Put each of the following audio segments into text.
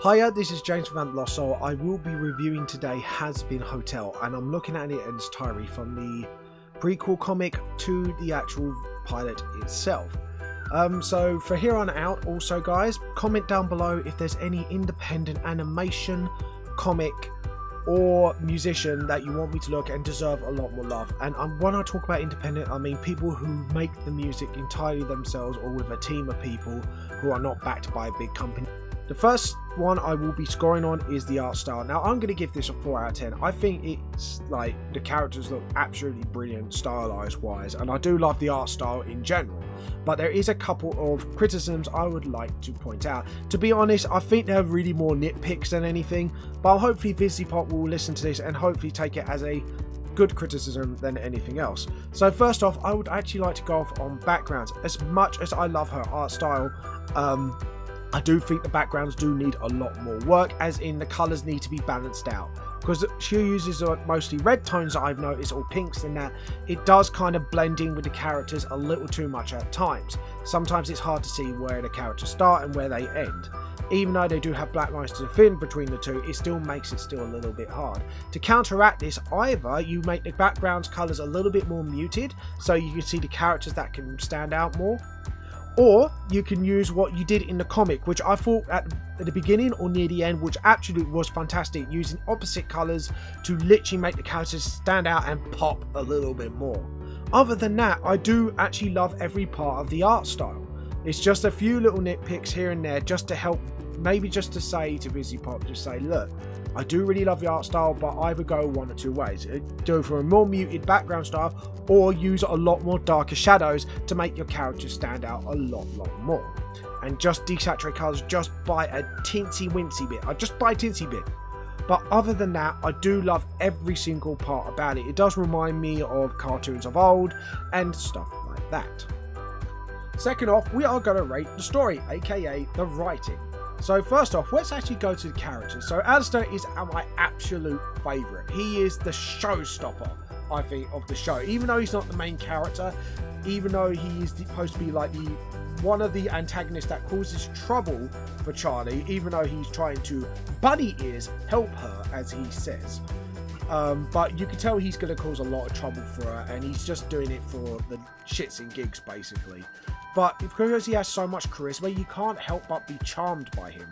Hiya, this is James from Vamp. So I will be reviewing today Has Been Hotel, and I'm looking at it in its entirety from the prequel comic to the actual pilot itself. So for here on out, also guys, comment down below if there's any independent animation, comic, or musician that you want me to look at and deserve a lot more love. And when I talk about independent, I mean people who make the music entirely themselves or with a team of people who are not backed by a big company. The first one I will be scoring on is the art style. Now I'm going to give this a 4 out of 10. I think it's like the characters look absolutely brilliant stylized wise, and I do love the art style in general. But there is a couple of criticisms I would like to point out. To be honest, I think they're really more nitpicks than anything, but hopefully VisiPop will listen to this and hopefully take it as a good criticism than anything else. So first off, I would actually like to go off on backgrounds. As much as I love her art style, I do think the backgrounds do need a lot more work, as in the colours need to be balanced out. Because she uses mostly red tones that I've noticed, or pinks, and that it does kind of blend in with the characters a little too much at times. Sometimes it's hard to see where the characters start and where they end. Even though they do have black lines to define between the two, it still makes it still a little bit hard. To counteract this, either you make the background's colours a little bit more muted, so you can see the characters that can stand out more. Or you can use what you did in the comic, which I thought at the beginning or near the end, which actually was fantastic, using opposite colours to literally make the characters stand out and pop a little bit more. Other than that, I do actually love every part of the art style. It's just a few little nitpicks here and there just to help, maybe just to say to VisiPop, just say, look, I do really love the art style, but either go one or two ways. Go for a more muted background style, or use a lot more darker shadows to make your characters stand out a lot more. And just desaturate colours just by a teensy wincy bit. I just by a teensy bit. But other than that, I do love every single part about it. It does remind me of cartoons of old and stuff like that. Second off, we are going to rate the story, aka the writing. So first off, let's actually go to the characters. So Alistair is my absolute favourite. He is the showstopper, I think, of the show. Even though he's not the main character, even though he is supposed to be like one of the antagonists that causes trouble for Charlie, even though he's trying to bunny ears help her, as he says. But you can tell he's going to cause a lot of trouble for her, and he's just doing it for the shits and gigs, basically. But because he has so much charisma, you can't help but be charmed by him.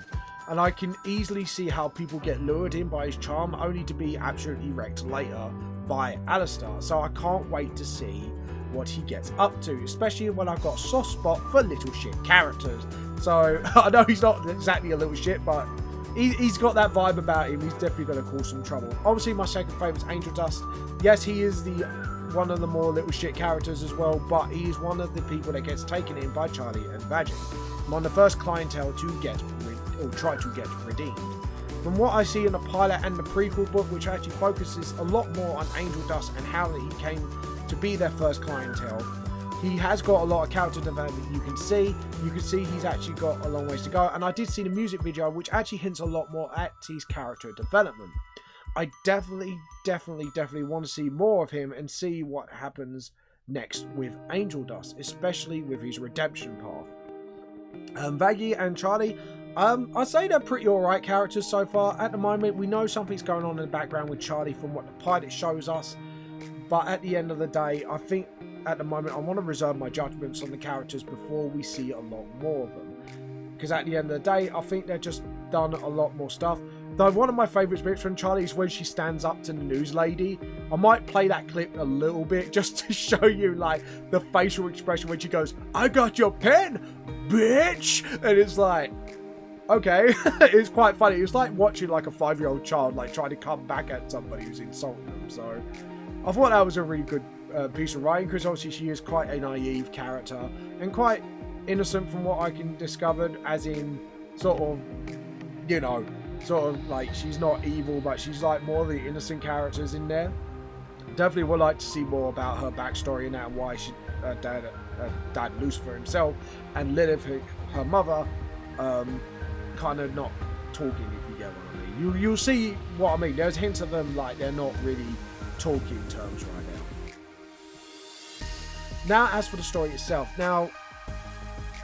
And I can easily see how people get lured in by his charm, only to be absolutely wrecked later by Alistair. So I can't wait to see what he gets up to, especially when I've got a soft spot for little shit characters. So I know he's not exactly a little shit, but he's got that vibe about him. He's definitely going to cause some trouble. Obviously, my second favourite is Angel Dust. Yes, he is one of the more little shit characters as well, but he is one of the people that gets taken in by Charlie and Vagin. I'm on the first clientele to get or try to get redeemed. From what I see in the pilot and the prequel book, which actually focuses a lot more on Angel Dust and how he came to be their first clientele, he has got a lot of character development. You can see he's actually got a long ways to go, and I did see the music video, which actually hints a lot more at his character development. I definitely want to see more of him and see what happens next with Angel Dust, especially with his redemption path. Vaggie and Charlie, I'd say they're pretty alright characters so far. At the moment, we know something's going on in the background with Charlie from what the pilot shows us, but at the end of the day, I think at the moment I want to reserve my judgments on the characters before we see a lot more of them. Because at the end of the day, I think they've just done a lot more stuff. Though one of my favourite bits from Charlie is when she stands up to the news lady. I might play that clip a little bit just to show you like the facial expression when she goes, "I got your pen, bitch!" And it's like, okay, it's quite funny. It's like watching like a 5-year-old child like trying to come back at somebody who's insulting them. So I thought that was a really good piece of writing, because obviously she is quite a naive character and quite innocent from what I can discover, as in sort of, you know, sort of like she's not evil, but she's like more of the innocent characters in there. Definitely would like to see more about her backstory and that, and why she died Lucifer himself, and Lilith, her mother, kind of not talking, if you get what I mean. You'll see what I mean. There's hints of them like they're not really talking terms right now. Now, as for the story itself, now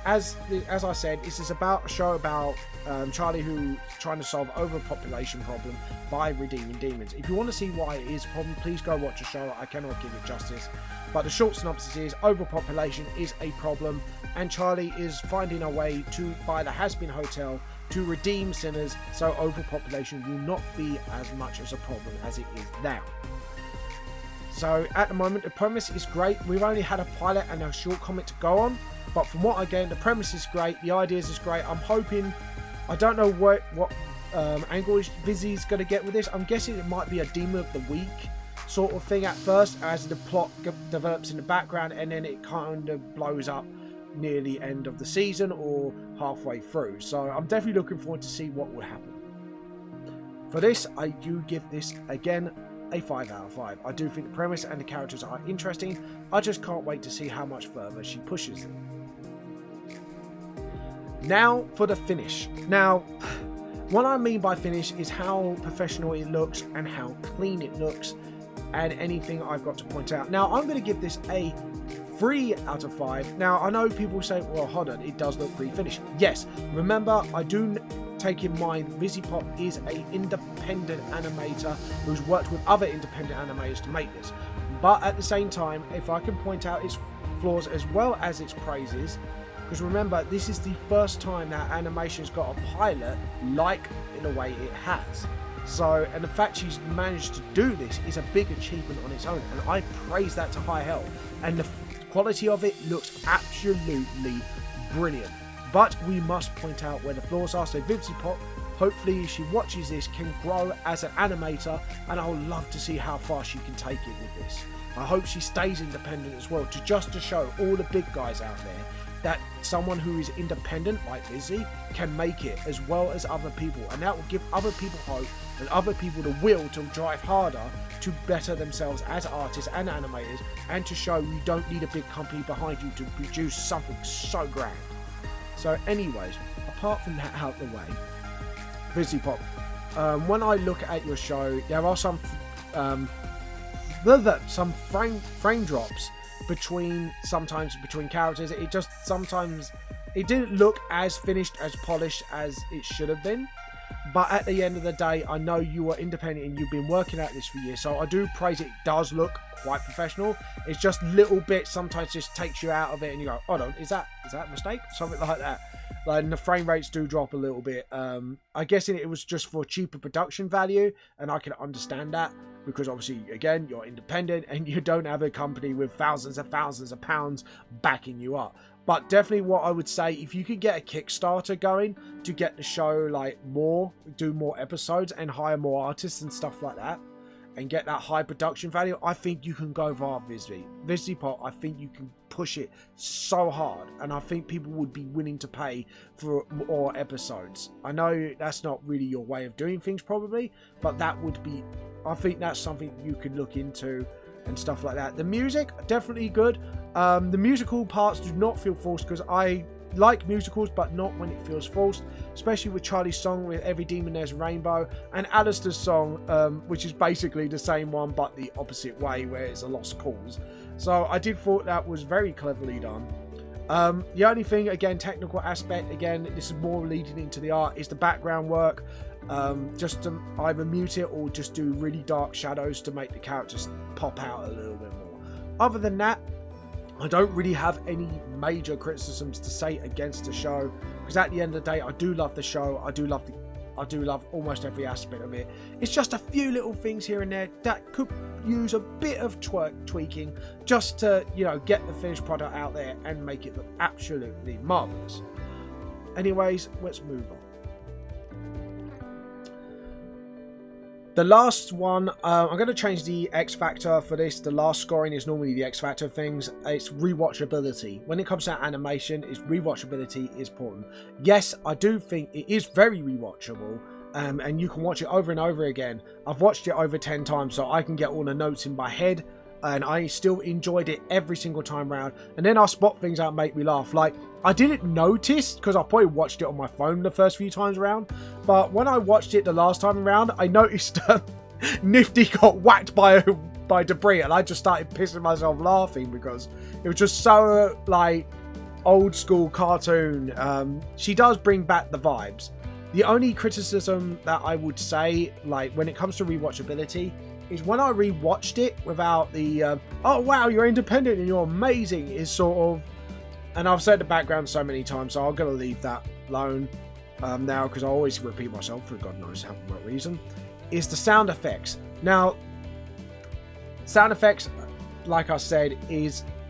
as I said, this is about a show about Charlie who's trying to solve overpopulation problem by redeeming demons. If you want to see why it is a problem, please go watch the show. I cannot give it justice. But the short synopsis is overpopulation is a problem, and Charlie is finding a way to buy the Has-Been Hotel to redeem sinners, so overpopulation will not be as much as a problem as it is now. So at the moment, the premise is great. We've only had a pilot and a short comic to go on, but from what I get, the premise is great, the ideas is great. I'm hoping, I don't know what angle Vizzy's going to get with this. I'm guessing it might be a Demon of the Week sort of thing at first, as the plot develops in the background, and then it kind of blows up near the end of the season or halfway through. So I'm definitely looking forward to see what will happen. For this, I do give this, again, a 5 out of 5. I do think the premise and the characters are interesting. I just can't wait to see how much further she pushes them. Now for the finish. Now, what I mean by finish is how professional it looks and how clean it looks, and anything I've got to point out. Now, I'm going to give this a 3 out of 5. Now, I know people say, well, hold on, it does look pretty finished. Yes, remember, I do take in mind VisiPop is an independent animator who's worked with other independent animators to make this. But at the same time, if I can point out its flaws as well as its praises, because remember, this is the first time that animation's got a pilot like in the way it has. So, and the fact she's managed to do this is a big achievement on its own, and I praise that to high hell. And the quality of it looks absolutely brilliant. But we must point out where the flaws are, so VisiPop, hopefully if she watches this, can grow as an animator, and I would love to see how far she can take it with this. I hope she stays independent as well, to show all the big guys out there that someone who is independent like Vizzy can make it as well as other people, and that will give other people hope and other people the will to drive harder to better themselves as artists and animators, and to show you don't need a big company behind you to produce something so grand. So anyways, apart from that out the way, VisiPop, when I look at your show, there are some frame drops sometimes between characters. It just sometimes it didn't look as finished, as polished as it should have been. But at the end of the day, I know you are independent and you've been working at this for years, so I do praise it. It does look quite professional. It's just little bits sometimes just takes you out of it, and you go, hold on, is that a mistake? Something like that. And the frame rates do drop a little bit. I guess it was just for cheaper production value, and I can understand that, because obviously, again, you're independent and you don't have a company with thousands of pounds backing you up. But definitely what I would say, if you could get a Kickstarter going to get the show do more episodes and hire more artists and stuff like that, and get that high production value, I think you can go via VisiPop. I think you can push it so hard, and I think people would be willing to pay for more episodes. I know that's not really your way of doing things probably, but that would be, I think that's something you could look into and stuff like that. The music, definitely good. The musical parts do not feel forced, because I like musicals, but not when it feels forced, especially with Charlie's song with Every Demon There's a Rainbow, and Alistair's song, which is basically the same one but the opposite way, where it's a lost cause. So I did thought that was very cleverly done. The only thing, again, technical aspect, again, this is more leading into the art, is the background work. Just to either mute it or just do really dark shadows to make the characters pop out a little bit more. Other than that, I don't really have any major criticisms to say against the show, because at the end of the day, I do love the show. I do love almost every aspect of it. It's just a few little things here and there that could use a bit of tweaking, just to, get the finished product out there and make it look absolutely marvelous. Anyways, let's move on. The last one, I'm going to change the X factor for this. The last scoring is normally the X factor of things. It's rewatchability. When it comes to animation, rewatchability is important. Yes, I do think it is very rewatchable, and you can watch it over and over again. I've watched it over 10 times, so I can get all the notes in my head, and I still enjoyed it every single time round. And then I'll spot things that make me laugh. Like, I didn't notice, because I probably watched it on my phone the first few times around, but when I watched it the last time around, I noticed Nifty got whacked by debris, and I just started pissing myself laughing, because it was just so, old school cartoon. She does bring back the vibes. The only criticism that I would say, like when it comes to rewatchability, is when I rewatched it without the oh wow, you're independent and you're amazing, is sort of, and I've said the background so many times, so I'm gonna leave that alone now, because I always repeat myself for God knows what reason, is the sound effects. Now, sound effects, like I said,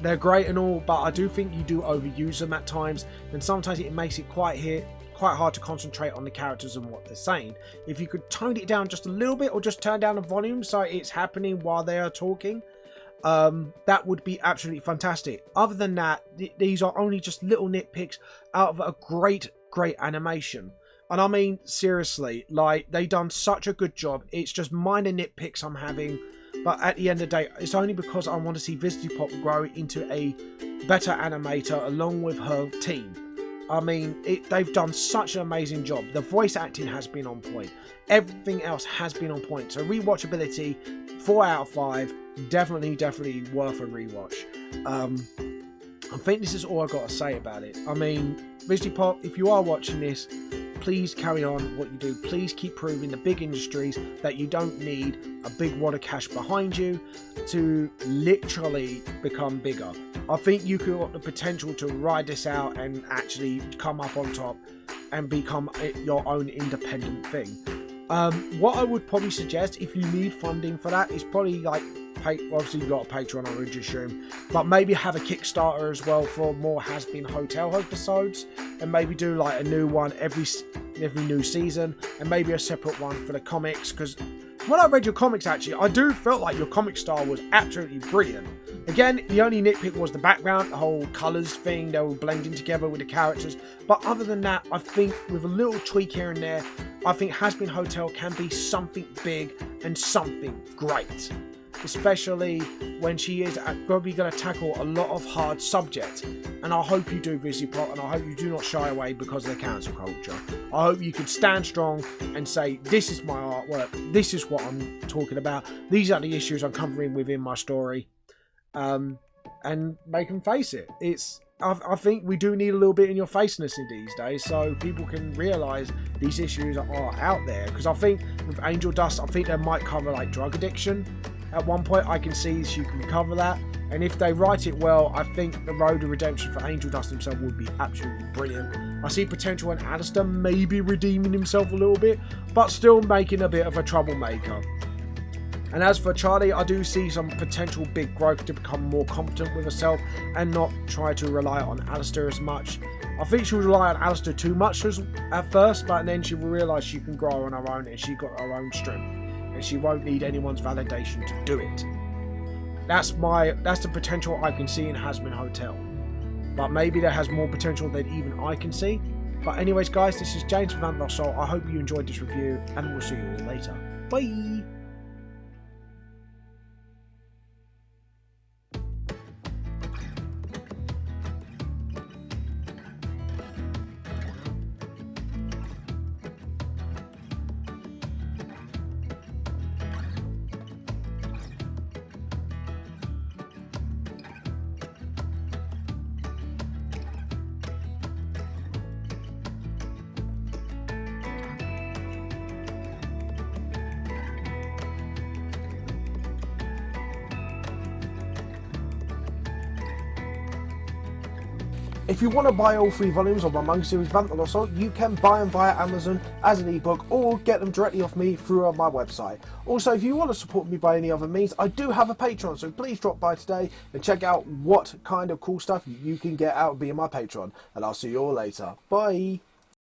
they're great and all, but I do think you do overuse them at times, and sometimes it makes it quite hard to concentrate on the characters and what they're saying. If you could tone it down just a little bit, or just turn down the volume so it's happening while they are talking, that would be absolutely fantastic. Other than that, these are only just little nitpicks out of a great animation. And I mean, seriously, like, they done such a good job. It's just minor nitpicks I'm having, but at the end of the day, it's only because I want to see Pop grow into a better animator along with her team. I mean, they've done such an amazing job. The voice acting has been on point. Everything else has been on point. So rewatchability, 4 out of 5. Definitely worth a rewatch. I think this is all I've got to say about it. I mean, Pop, if you are watching this, please carry on what you do. Please keep proving the big industries that you don't need a big wad of cash behind you to literally become bigger. I think you got the potential to ride this out and actually come up on top and become your own independent thing. What I would probably suggest, if you need funding for that, is probably like, obviously you've got a Patreon, I would assume, but maybe have a Kickstarter as well for more Has Been Hotel episodes, and maybe do like a new one every new season, and maybe a separate one for the comics, because when I read your comics, actually, I do felt like your comic style was absolutely brilliant. Again, the only nitpick was the background, the whole colours thing, they were blending together with the characters. But other than that, I think with a little tweak here and there, I think Has Been Hotel can be something big and something great. Especially when she is probably going to tackle a lot of hard subjects. And I hope you do, Pop, and I hope you do not shy away because of the cancel culture. I hope you can stand strong and say, this is my artwork, this is what I'm talking about, these are the issues I'm covering within my story. And make them face it. I think we do need a little bit in your faceness in these days, so people can realise these issues are out there. Because I think with Angel Dust, I think they might cover like drug addiction. At one point, I can see you can cover that, and if they write it well, I think the road to redemption for Angel Dust himself would be absolutely brilliant. I see potential in Alistair maybe redeeming himself a little bit, but still making a bit of a troublemaker. And as for Charlie, I do see some potential big growth to become more competent with herself and not try to rely on Alistair as much. I think she would rely on Alistair too much at first, but then she will realise she can grow on her own and she got her own strength. And she won't need anyone's validation to do it. That's the potential I can see in Has Been Hotel. But maybe there has more potential than even I can see. But anyways, guys, this is James from Vamp. I hope you enjoyed this review, and we'll see you all later. Bye! If you want to buy all 3 volumes of my manga series Vamp, you can buy them via Amazon as an ebook or get them directly off me through my website. Also, if you want to support me by any other means, I do have a Patreon, so please drop by today and check out what kind of cool stuff you can get out of being my patron. And I'll see you all later. Bye!